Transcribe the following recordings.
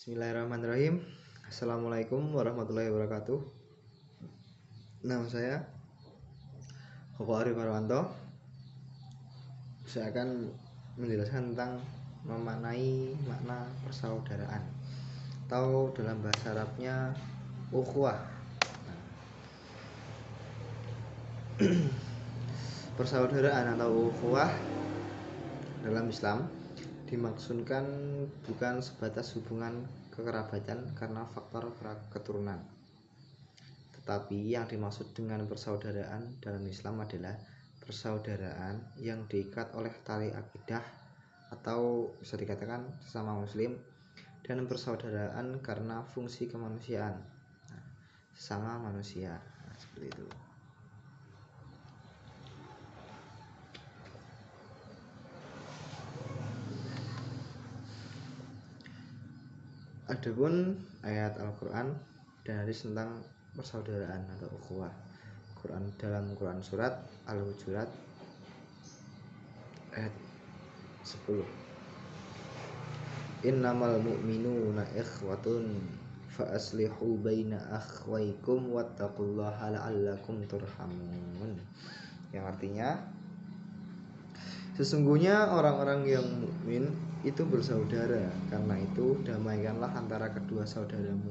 Bismillahirrahmanirrahim. Assalamualaikum warahmatullahi wabarakatuh. Nama saya Koko Arif Arwanto. Saya akan menjelaskan tentang memaknai makna persaudaraan atau dalam bahasa Arabnya ukhuwah. Persaudaraan atau ukhuwah dalam Islam dimaksudkan bukan sebatas hubungan kekerabatan karena faktor keturunan, tetapi yang dimaksud dengan persaudaraan dalam Islam adalah persaudaraan yang diikat oleh tali akidah atau bisa dikatakan sesama muslim, dan persaudaraan karena fungsi kemanusiaan, sesama manusia, seperti itu. Adapun ayat Al-Quran dan hadis tentang persaudaraan atau ukhuwah dalam Quran surat Al-Hujurat ayat 10. Innamal mu'minuna ikhwatun fa aslihu baina akhwaykum wattaqullaha la'allakum turhamun. Yang artinya, sesungguhnya orang-orang yang mukmin itu bersaudara, karena itu damaikanlah antara kedua saudaramu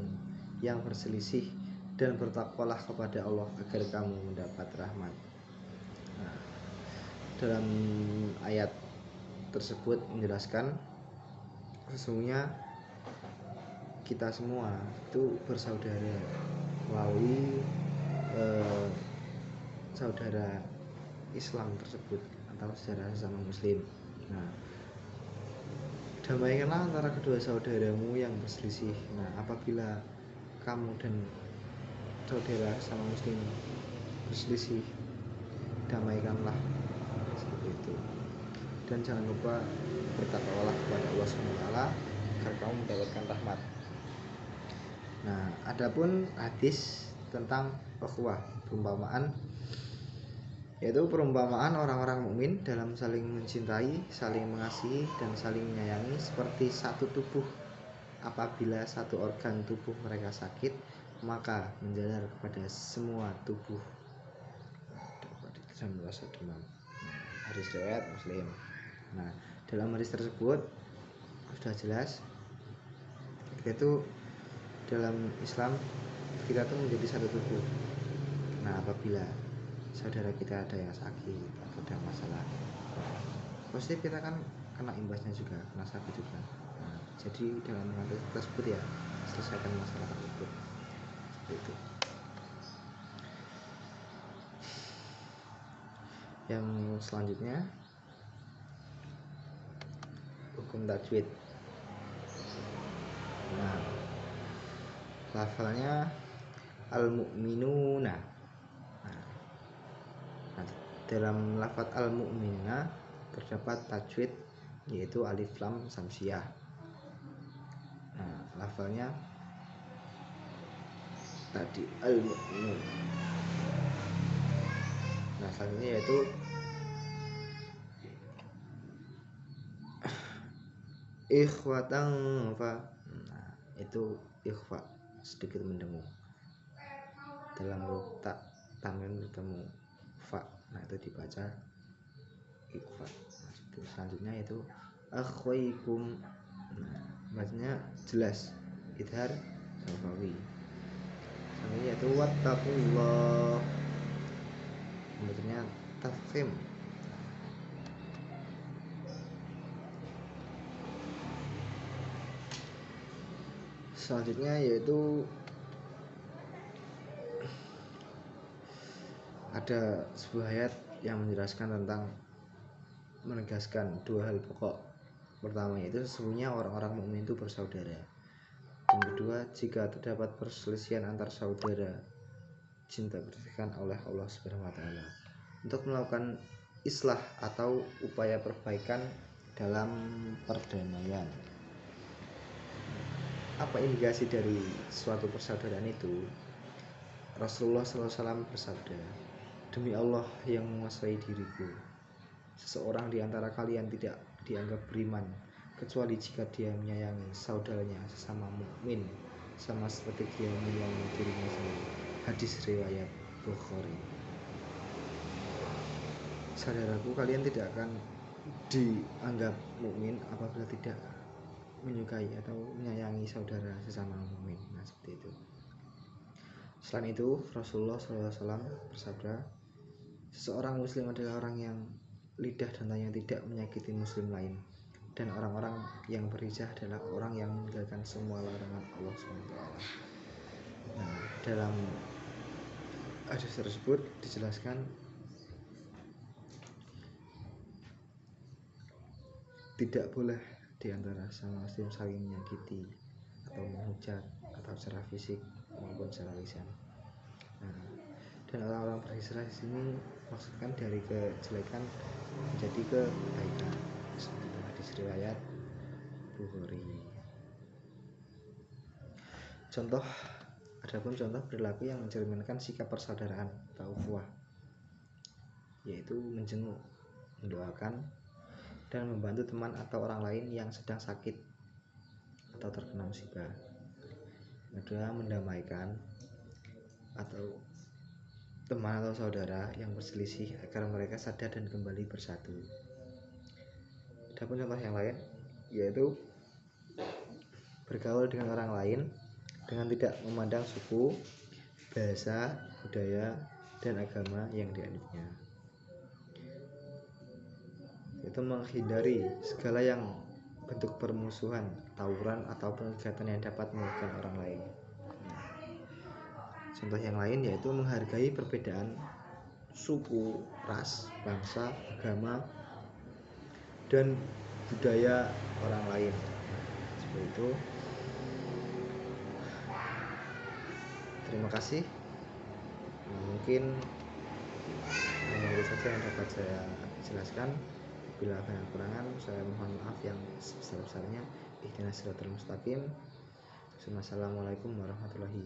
yang berselisih dan bertakwalah kepada Allah agar kamu mendapat rahmat. Dalam ayat tersebut menjelaskan sesungguhnya kita semua itu bersaudara melalui saudara Islam tersebut atau saudara sesama muslim. Damaikanlah antara kedua saudaramu yang berselisih. Apabila kamu dan saudara sama muslim berselisih, damaikanlah, seperti itu. Dan jangan lupa bertakwalah kepada Allah SWT agar kamu mendapatkan rahmat. Adapun hadis tentang ukhuwah, yaitu perumpamaan orang-orang mukmin dalam saling mencintai, saling mengasihi, dan saling menyayangi seperti satu tubuh. Apabila satu organ tubuh mereka sakit, maka menjalar kepada semua tubuh dan merasa demam. Hadis riwayat Muslim. Dalam hadis tersebut sudah jelas, yaitu dalam Islam kita tuh menjadi satu tubuh. Apabila saudara kita ada yang sakit atau ada masalah, pasti kita kan kena imbasnya juga, kena sakit juga. Jadi dengan mengatur tersebut ya, selesaikan masalah tersebut. Seperti itu. Yang selanjutnya, hukum tajwid. Lafalnya al-mu'minuna. Dalam lafaz al-mu'minuna terdapat tajwid, yaitu alif lam samsiah. Lafalnya tadi al-mu'minun. Selanjutnya yaitu ikhwatan fa. Itu ikhwa, sedikit mendengung. Dalam huruf ta tanwin bertemu fa, itu dibaca ikhwa. Selanjutnya yaitu akhwaikum. Bacanya jelas, idhar safawi. Selanjutnya yaitu wattaqullah, bacanya tafkhim. Selanjutnya yaitu ada sebuah ayat yang menjelaskan tentang menegaskan dua hal pokok. Pertama yaitu sesungguhnya orang-orang mukmin itu bersaudara. Yang kedua, jika terdapat perselisihan antar saudara, cinta bersihkan oleh Allah SWT untuk melakukan islah atau upaya perbaikan dalam perdamaian. Apa indikasi dari suatu persaudaraan itu? Rasulullah SAW bersabda, demi Allah yang menguasai diriku, seseorang di antara kalian tidak dianggap beriman kecuali jika dia menyayangi saudaranya sesama mukmin sama seperti dia menyayangi dirinya sendiri. Hadis riwayat Bukhari. Saudaraku, kalian tidak akan dianggap mukmin apabila tidak menyukai atau menyayangi saudara sesama mukmin. Nah, seperti itu. Selain itu, Rasulullah SAW bersabda, seseorang muslim adalah orang yang lidah dan tangannya tidak menyakiti muslim lain, dan orang-orang yang berhijrah adalah orang yang meninggalkan semua larangan Allah SWT. Nah, dalam hadis tersebut dijelaskan tidak boleh diantara sama muslim saling menyakiti atau menghujat atau secara fisik maupun secara lisan. Nah, dan orang-orang berhijrah di sini maksudkan dari kejelekan menjadi kebaikan. Seperti hadis riwayat Bukhari. Adapun contoh perilaku yang mencerminkan sikap persaudaraan atau ukhuwah, yaitu menjenguk, mendoakan, dan membantu teman atau orang lain yang sedang sakit atau terkena musibah. Kedua, mendamaikan atau teman atau saudara yang berselisih agar mereka sadar dan kembali bersatu. Adapun contoh yang lain yaitu bergaul dengan orang lain dengan tidak memandang suku, bahasa, budaya, dan agama yang dianutnya. Itu menghindari segala yang bentuk permusuhan, tawuran, ataupun kegiatan yang dapat merugikan orang lain. Contoh yang lain yaitu menghargai perbedaan suku, ras, bangsa, agama, dan budaya orang lain. Seperti itu. Terima kasih. Mungkin itu saja yang dapat saya jelaskan. Bila ada kekurangan, saya mohon maaf yang sebesar-besarnya. Ihdinas siratal mustaqim. Wassalamualaikum warahmatullahi wabarakatuh.